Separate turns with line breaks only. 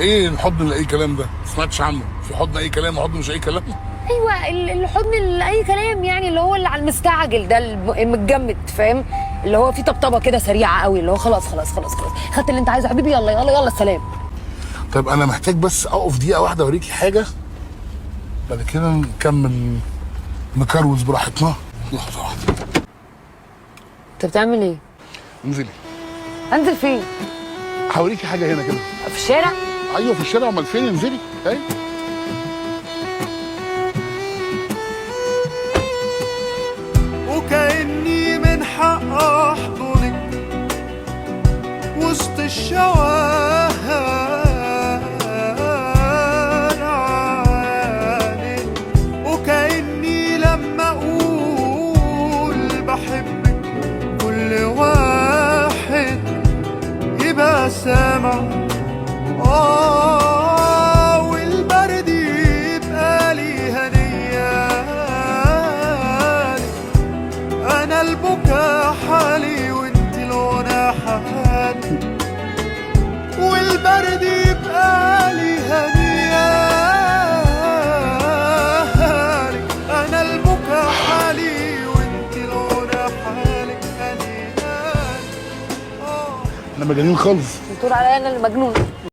ايه الحضن اللي اي كلام ده؟ ما سمعتش عنه. في حضن اي كلام وحضن مش اي كلام؟
ايوه الحضن اللي اي كلام، يعني اللي هو اللي على المستعجل ده، المتجمد، فاهم؟ اللي هو فيه طبطبه كده سريعه قوي، اللي هو خلاص خلاص خلاص خلاص خدت اللي انت عايزه يا حبيبي، يلا يلا يلا السلام.
طيب انا محتاج بس اقف دقيقه واحده اوريكي حاجه، بعد كده نكمل نكروز براحتنا. لحظه واحده.
انت بتعمل ايه؟
انزلي.
انزل فين؟
هوريكي حاجه هنا كده.
في الشارع؟
ايوه في الشارع، امال فين؟ انزلي. ايوه
وكأني من حق أحضنك وسط الشوارع، وكأني لما أقول بحبك كل واحد يبقى سامع، والبرد يبقى لي هدية، أنا البكا حالي وانت الغنى حالي، والبرد يبقى لي هدية، أنا البكا حالي وانت الغنى حالي،
احنا مجانين خالص.
بتقول عليا انا اللي مجنونه.